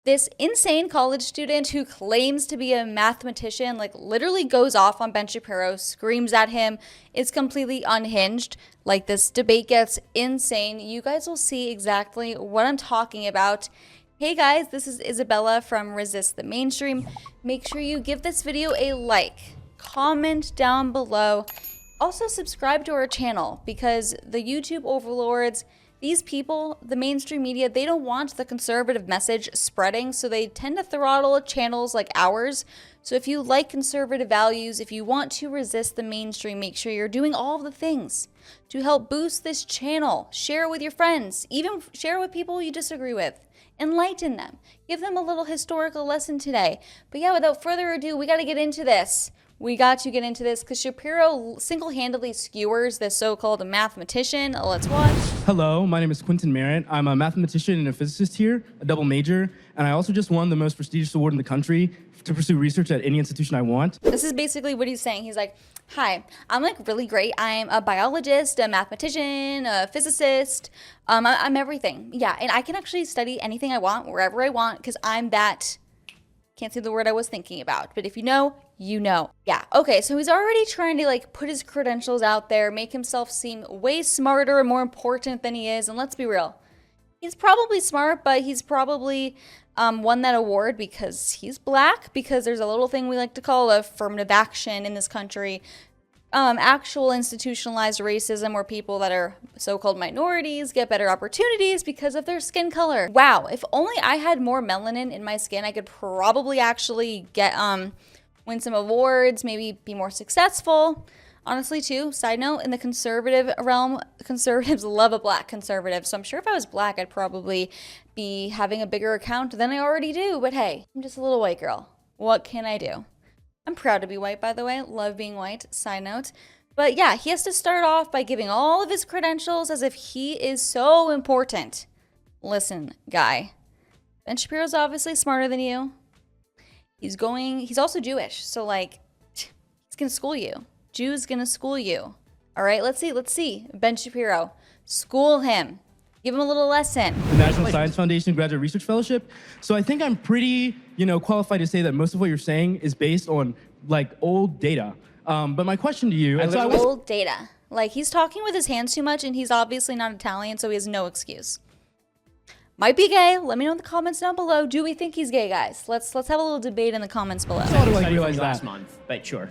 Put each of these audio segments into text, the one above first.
This insane college student who claims to be a mathematician, like literally goes off on Ben Shapiro, screams at him, is completely unhinged. Like this debate gets insane. You guys will see exactly what I'm talking about. Hey guys, this is Isabella from Resist the Mainstream. Make sure you give this video a like, comment down below. Also subscribe to our channel because the YouTube overlords, these people, the mainstream media, they don't want the conservative message spreading, so they tend to throttle channels like ours. So if you like conservative values, if you want to resist the mainstream, make sure you're doing all of the things to help boost this channel. Share it with your friends, even share it with people you disagree with. Enlighten them. Give them a little historical lesson today. But yeah, without further ado, we got to get into this. We got to get into this because Shapiro single-handedly skewers this so-called mathematician. Let's watch. Hello, my name is Quentin Merritt. I'm a mathematician and a physicist here, a double major, and I also just won the most prestigious award in the country to pursue research at any institution I want. This is basically what he's saying. He's like, hi, I'm like really great. I'm a biologist, a mathematician, a physicist. I'm everything. Yeah, and I can actually study anything I want, wherever I want, because I'm that... Can't say the word I was thinking about, but if you know, you know. Yeah, okay, so he's already trying to like put his credentials out there, make himself seem way smarter and more important than he is, and let's be real. He's probably smart, but he's probably won that award because he's black, because there's a little thing we like to call affirmative action in this country. Actual institutionalized racism where people that are so-called minorities get better opportunities because of their skin color. Wow, if only I had more melanin in my skin, I could probably actually get win some awards, maybe be more successful. Honestly, too, side note, in the conservative realm, conservatives love a black conservative. So I'm sure if I was black, I'd probably be having a bigger account than I already do. But hey, I'm just a little white girl. What can I do? I'm proud to be white, by the way. Love being white, side note. But yeah, he has to start off by giving all of his credentials as if he is so important. Listen, guy. Ben Shapiro's obviously smarter than you. He's also Jewish. So like, he's gonna school you. Jew's gonna school you. All right, let's see. Ben Shapiro, school him. Give him a little lesson. The National Science Foundation Graduate Research Fellowship. So I think I'm pretty, qualified to say that most of what you're saying is based on like old data. But my question to you, old data. Like he's talking with his hands too much, and he's obviously not Italian, so he has no excuse. Might be gay. Let me know in the comments down below. Do we think he's gay, guys? Let's have a little debate in the comments below. How do I realize that? Last month, but sure.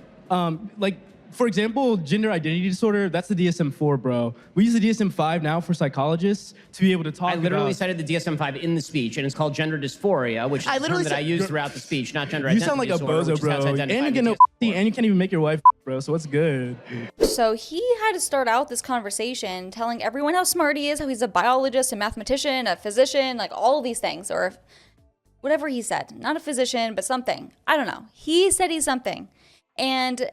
For example, gender identity disorder, that's the DSM-4, bro. We use the DSM-5 now for psychologists to be able to talk about... I literally cited the DSM-5 in the speech, and it's called gender dysphoria, which is a term that I use throughout the speech, not gender identity disorder. You sound like a bozo, bro. And you get no and you can't even make your wife, bro, so what's good? So he had to start out this conversation telling everyone how smart he is, how he's a biologist, a mathematician, a physician, like all of these things, or whatever he said. Not a physician, but something. I don't know. He said he's something. And...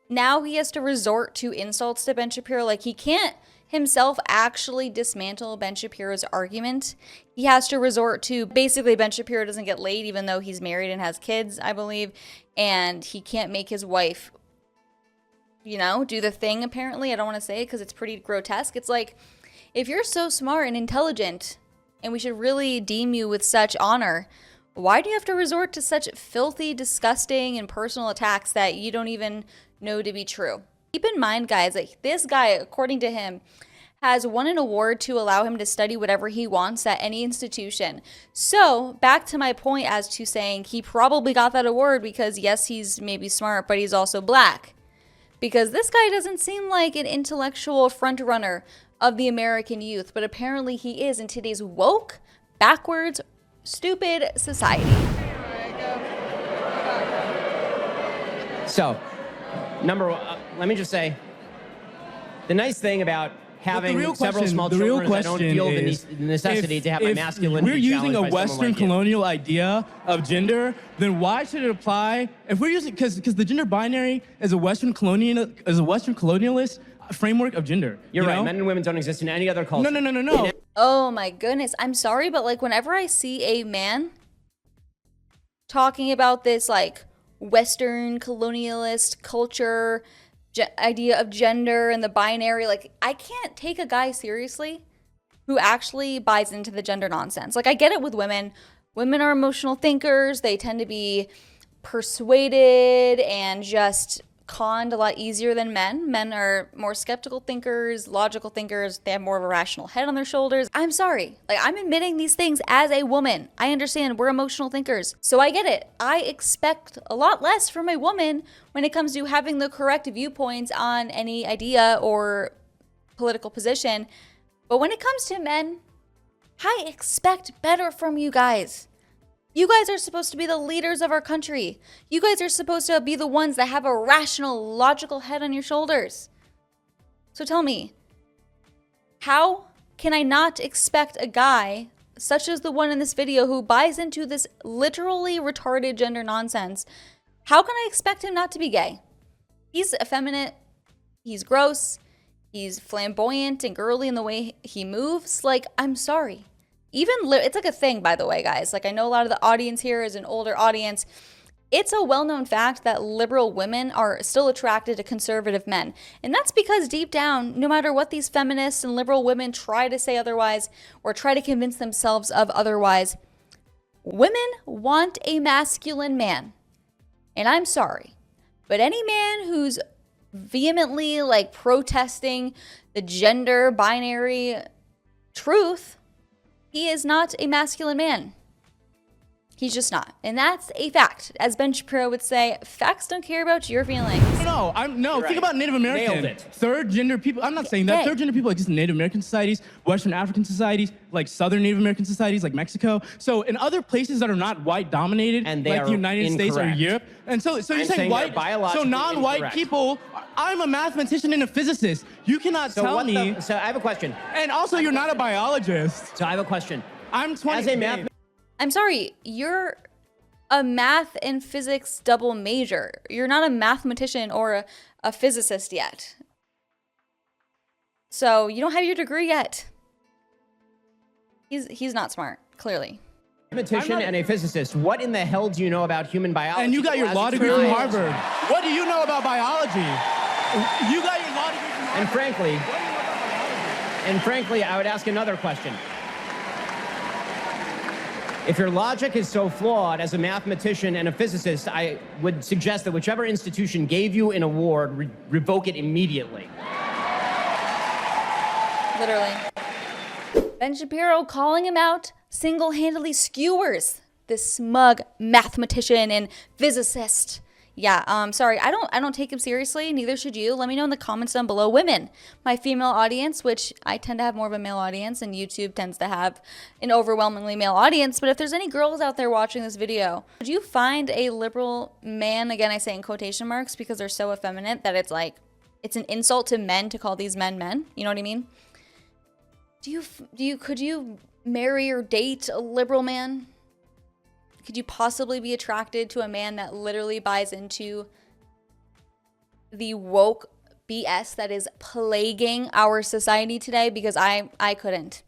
now he has to resort to insults to Ben Shapiro. Like, he can't himself actually dismantle Ben Shapiro's argument. He has to resort to, basically, Ben Shapiro doesn't get laid even though he's married and has kids, I believe. And he can't make his wife, do the thing, apparently. I don't want to say it because it's pretty grotesque. It's like, if you're so smart and intelligent, and we should really deem you with such honor, why do you have to resort to such filthy, disgusting, and personal attacks that you don't even know to be true? Keep in mind, guys, that this guy, according to him, has won an award to allow him to study whatever he wants at any institution. So back to my point as to saying he probably got that award because, yes, he's maybe smart, but he's also black. Because this guy doesn't seem like an intellectual front runner of the American youth, but apparently he is in today's woke, backwards, stupid society. So, number one, let me just say, the nice thing about having several small children is I don't feel the necessity to have my masculinity challenged. If we're using a Western like colonial idea of gender, then why should it apply? If we're using, because the gender binary is a Western colonialist framework of gender. You're right. Men and women don't exist in any other culture. No. Oh my goodness. I'm sorry, but like whenever I see a man talking about this like Western colonialist culture idea of gender and the binary, like I can't take a guy seriously who actually buys into the gender nonsense. Like I get it with women. women are emotional thinkers. They tend to be persuaded and just conned a lot easier than men. Men are more skeptical thinkers, logical thinkers. They have more of a rational head on their shoulders. I'm sorry. Like, I'm admitting these things as a woman. I understand we're emotional thinkers. So I get it. I expect a lot less from a woman when it comes to having the correct viewpoints on any idea or political position. But when it comes to men, I expect better from you guys. You guys are supposed to be the leaders of our country. You guys are supposed to be the ones that have a rational, logical head on your shoulders. So tell me, how can I not expect a guy such as the one in this video who buys into this literally retarded gender nonsense? How can I expect him not to be gay? He's effeminate. He's gross. He's flamboyant and girly in the way he moves. Like, I'm sorry. Even, it's like a thing, by the way, guys. Like, I know a lot of the audience here is an older audience. It's a well-known fact that liberal women are still attracted to conservative men. And that's because deep down, no matter what these feminists and liberal women try to say otherwise or try to convince themselves of otherwise, women want a masculine man. And I'm sorry, but any man who's vehemently like protesting the gender binary truth, he is not a masculine man. He's just not. And that's a fact. As Ben Shapiro would say, facts don't care about your feelings. No, think about Native American. Nailed it. Third gender people. I'm not saying that. Okay. Third gender people exist in Native American societies, Western African societies, like Southern Native American societies, like Mexico. So in other places that are not white dominated, And they like are the United States or incorrect. Europe. And so you're I'm saying saying white, they're biologically so non-white incorrect. people. I'm a mathematician and a physicist. You cannot tell me. So I have a question. And also, you're not a biologist. So I have a question. I'm 20. As a math I'm sorry, you're a math and physics double major. You're not a mathematician or a physicist yet. So you don't have your degree yet. He's not smart, clearly. mathematician and a physicist, what in the hell do you know about human biology? And you got your law degree from Harvard. What do you know about biology? You got your law degree from Harvard. And frankly, I would ask another question. If your logic is so flawed as a mathematician and a physicist, I would suggest that whichever institution gave you an award, revoke it immediately. Literally. Ben Shapiro calling him out single-handedly skewers this smug mathematician and physicist. Yeah, sorry, I don't take him seriously, neither should you. Let me know in the comments down below. Women, my female audience, which I tend to have more of a male audience, and YouTube tends to have an overwhelmingly male audience, but if there's any girls out there watching this video, would you find a liberal man, again I say in quotation marks because they're so effeminate that it's like, it's an insult to men to call these men men, you know what I mean? Could you marry or date a liberal man? Could you possibly be attracted to a man that literally buys into the woke BS that is plaguing our society today? Because I couldn't.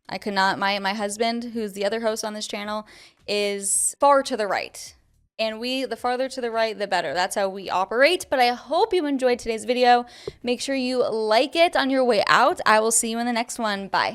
I could not. My husband, who's the other host on this channel, is far to the right. And the farther to the right, the better. That's how we operate. But I hope you enjoyed today's video. Make sure you like it on your way out. I will see you in the next one. Bye.